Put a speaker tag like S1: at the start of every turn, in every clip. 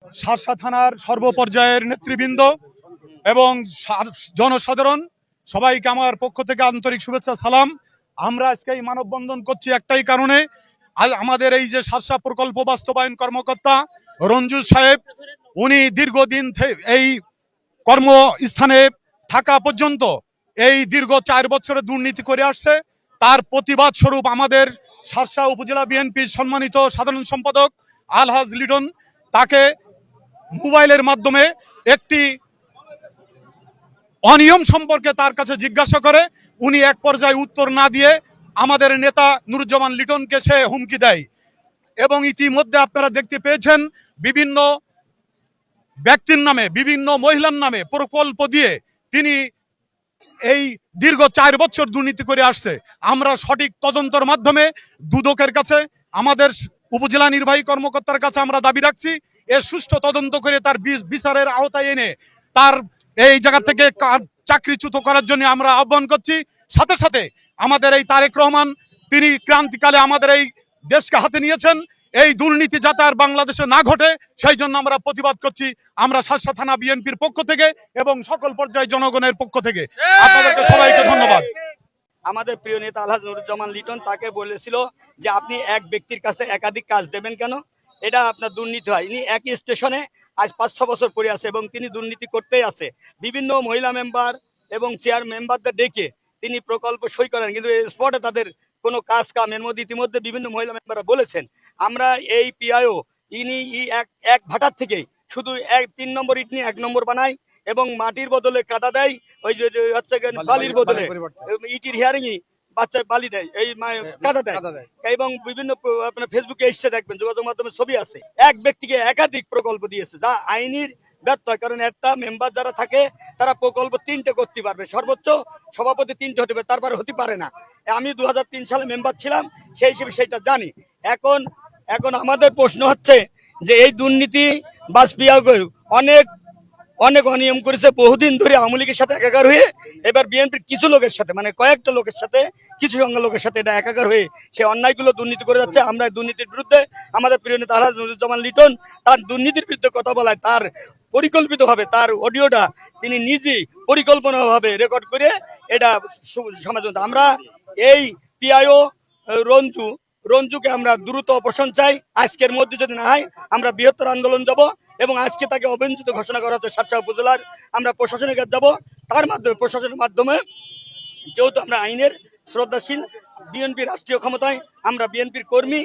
S1: শার্শা থানার সর্বপর্যায়ের নেতৃবৃন্দ এবং জনসাধারণ সবাইকে আমার পক্ষ থেকে আন্তরিক শুভেচ্ছা সালাম। আমরা আজকে এই মানববন্ধন করছি একটাই কারণে, আমাদের এই যে শার্শা প্রকল্প বাস্তবায়ন কর্মকর্তা রঞ্জু সাহেব, উনি দীর্ঘদিন এই কর্মস্থানে থাকা পর্যন্ত এই দীর্ঘ 4 বছরে দুর্নীতি করে আসছে। তার প্রতিবাদ স্বরূপ আমাদের শার্শা উপজেলা বিএনপির সম্মানিত সাধারণ সম্পাদক আলহাজ লিটন তাকে মোবাইলের মাধ্যমে একটি অনিয়ম সম্পর্কে তার কাছে জিজ্ঞাসা করে। উনি এক পর্যায়ে উত্তর না দিয়ে আমাদের নেতা নুরুজ্জামান লিটনকে সে হুমকি দেয় এবং ইতিমধ্যে আপনারা দেখতে পেয়েছেন বিভিন্ন ব্যক্তির নামে, বিভিন্ন মহিলার নামে প্রকল্প দিয়ে তিনি এই দীর্ঘ 4 বছর দুর্নীতি করে আসছে। আমরা সঠিক তদন্তের মাধ্যমে দুদকের কাছে, আমাদের উপজেলা নির্বাহী কর্মকর্তার কাছে আমরা দাবি রাখছি, এর সুষ্ঠু তদন্ত করে তার বিচারের আওতায় এনে তার এই জায়গা থেকে চাকরিচ্যুত করার জন্য আমরা আহ্বান করছি। সাথে সাথে আমাদের এই তারেক রহমান, তিনি ক্রান্তিকালে আমাদের এই দেশকে হাতে নিয়েছেন, এই দুর্নীতি যাতে আর বাংলাদেশে না ঘটে সেই জন্য আমরা প্রতিবাদ করছি। আমরা শার্শা থানা বিএনপির পক্ষ থেকে এবং সকল পর্যায়ে জনগণের পক্ষ থেকে আপনাদেরকে সবাইকে ধন্যবাদ।
S2: আমাদের প্রিয় নেতা আলহাজ নুরুজ্জামান লিটন তাকে বলেছিল যে আপনি এক ব্যক্তির কাছে একাধিক কাজ দেবেন কেন, এটা আপনার দুর্নীতি হয়। ইনি একই স্টেশনে আজ 5-6 বছর পরে আছে এবং তিনি দুর্নীতি করতেই আছে। বিভিন্ন মহিলা মেম্বার এবং চেয়ার মেম্বারদের ডেকে তিনি প্রকল্প সই করেন, কিন্তু স্পটে তাদের কোনো কাজ কামের মধ্যে ইতিমধ্যে বিভিন্ন মহিলা মেম্বাররা বলেছেন আমরা এই পিআইও ইনি এক ভাটার থেকে শুধু 3 নম্বর ইট নিয়ে 1 নম্বর বানায় এবং মাটির বদলে কাদা দেয়, ওই যে হচ্ছে বালির বদলে ইটির হিয়ারিংই বাচ্চা বালি দেয়, এই কাদা দেয় এবং বিভিন্ন আপনার ফেসবুকে এসে দেখবেন, যোগাযোগ মাধ্যমে ছবি আছে। এক ব্যক্তিকে একাধিক প্রকল্প দিয়েছে যা আইনের ব্যর্থ হয়, কারণ একটা মেম্বার যারা থাকে তারা প্রকল্প 3টে করতে পারবে, সর্বোচ্চ সভাপতি 3টে হতে পারে, তারপরে হতে পারে না। আমি 2003 সালে মেম্বার ছিলাম, সেই হিসেবে সেটা জানি। এখন আমাদের প্রশ্ন হচ্ছে যে এই দুর্নীতি অনেক অনিয়ম করেছে, বহুদিন ধরে আওয়ামী লীগের সাথে একাকার হয়ে এবার বিএনপির কিছু লোকের সাথে, মানে কয়েকটা লোকের সাথে, কিছু সংখ্যা লোকের সাথে এটা একাকার হয়ে সে অন্যায়গুলো দুর্নীতি করে যাচ্ছে। আমরা দুর্নীতির বিরুদ্ধে, আমাদের প্রিয় নেতা আলহাজ নুরুজ্জামান লিটন তার দুর্নীতির বিরুদ্ধে কথা বলায়, তার পরিকল্পিতভাবে তার অডিওটা তিনি নিজেই পরিকল্পনাভাবে রেকর্ড করে এটা সমাজ। আমরা এই পিআইও রঞ্জুকে আমরা দ্রুত অপসারণ চাই। আজকের মধ্যে যদি না হয় আমরা বৃহত্তর আন্দোলন যাব এবং আজকে তাকে অবঞ্চিত ঘোষণা করা হচ্ছে শার্শা উপজেলার। আমরা প্রশাসনের কাছে যাব, তার মাধ্যমে প্রশাসনের মাধ্যমে, যেহেতু আমরা আইনের শ্রদ্ধাশীল, বিএনপি রাষ্ট্রীয় ক্ষমতায়, আমরা বিএনপির কর্মী,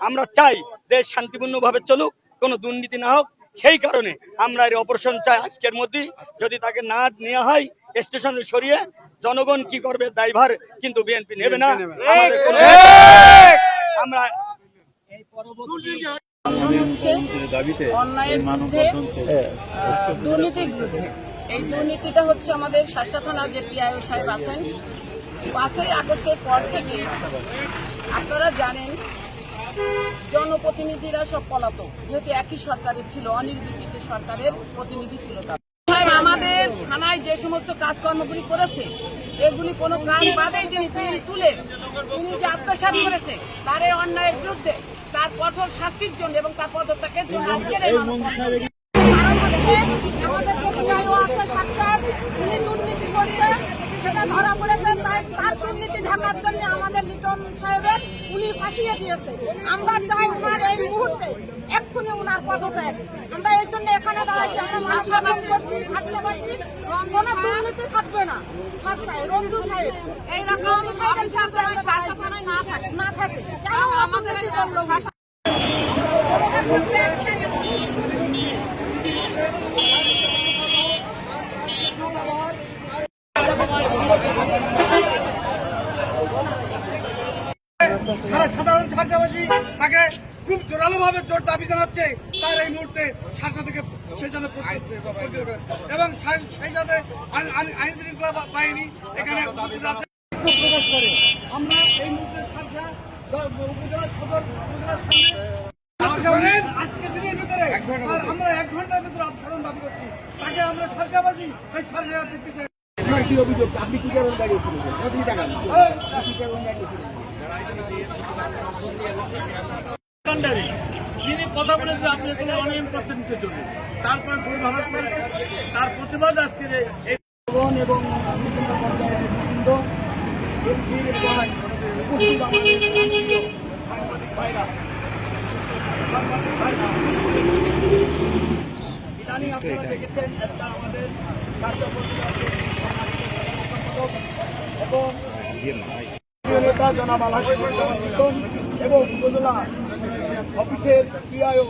S2: আমরা চাই দেশ শান্তিপূর্ণভাবে চলুক, কোনো দুর্নীতি না হোক। সেই কারণে আমরা এর অপারেশন চাই আজকের মধ্যে। যদি তাকে না নেওয়া হয় স্টেশনে সরিয়ে, জনগণ কি করবে দায়ভার কিন্তু বিএনপি নেবে না। আমরা
S3: দুর্নীতির বিরুদ্ধে, এই দুর্নীতিটা হচ্ছে আমাদের শার্শা থানার যে পিআইও সাহেব আছেন, 5ই আগস্টের পর থেকে আপনারা জানেন জনপ্রতিনিধিরা সব পলাতক, যেহেতু একই সরকারের ছিল, অনির্বাচিত সরকারের প্রতিনিধি ছিল। আমাদের থানায় যে সমস্ত কাজকর্মগুলি করেছে এগুলি কোনো কাজ বাদেই তিনি তুলে তিনি যে আত্মসাৎ করেছে তার এই অন্যায়ের বিরুদ্ধে তার কঠোর শাস্তির জন্য এবং তার পদত্যাগের জন্য তিনি দুর্নীতি করছে সেটা ধরা পড়েছে, তাই তার দুর্নীতি ঢাকার জন্য আমাদের লিটন সাহেবের উনি ফাঁসিয়ে দিয়েছে। আমরা চাই ওনার এই মুহূর্তে এক্ষুনি ওনার পদত্যাগ। আমরা এই জন্য এখানে দাঁড়াইছি, আমরা মানুষ আন্দোলন করছি, শার্শাবাসী কোনো দুর্নীতি থাকবে না। রঞ্জু সাহেব এই রঞ্জু সাহেবের সাথে না থাকে কেন আমাদের করলো
S4: সাধারণ শার্শাবাসী তাকে খুব জোরালো ভাবে জোর দাবি জানাচ্ছে তার এই মুহূর্তে শার্শা থেকে সেই জন্য এবং সেই সাথে আইন শৃঙ্খলা বাহিনী এখানে উপস্থিত আছে প্রকাশ করে। আমরা এই মুহূর্তে শার্শা উপজেলা সদর উপজেলার সামনে আজকে দিনের ভিতরে আমরা 1 ঘন্টার ভিতরে অপসারণ দাবি করছি। তাকে আমরা শার্শাবাসী এই শার্শা দেখতে চাই। কি অভিযোগ, আপনি কি কারণে দাঁড়িয়েছিলেন? কতদিন টাকা কি কারণে দাঁড়িয়েছিলেন?
S5: তিনি কথা বলে যে আপনি কোনো অনিয়ম জন্য তারপর ভুল ভাবাস করে তার প্রতিবাদ আজকের এই
S2: এবং বিভিন্ন পর্যায়ের নেতৃবৃন্দ, এমপির এবং উপস্থিত আমাদের প্রিয় সাংবাদিক ভাইরা, ইদানিং আপনারা দেখেছেন একটা আমাদের কার্যকর্তা আছে এবং প্রিয় নেতা জনাব আলহাজ নুরুজ্জামান লিটন এবং উপজেলা অফিসের পিআইও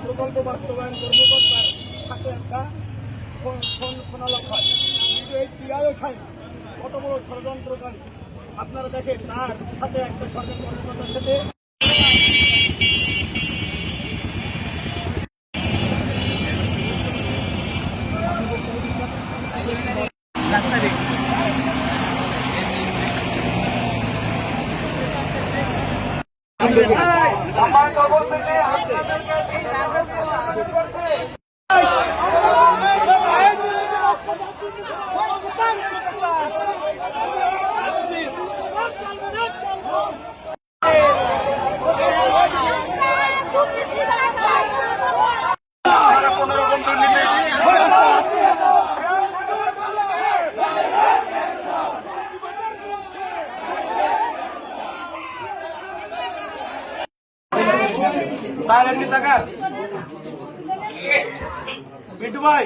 S2: প্রকল্প বাস্তবায়ন কর্মকর্তার সাথে একটা ফোনালাপ হয়। কিন্তু এই পিআইও সাহেব কত বড় ষড়যন্ত্রকারী আপনারা দেখেন, তার সাথে একটা সরকারি কর্মকর্তার সাথে
S5: স্যার এমনি তাকান মিন্টু ভাই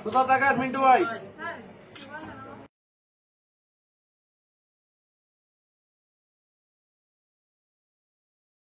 S5: কোথাও তাকান মিন্টু ভাই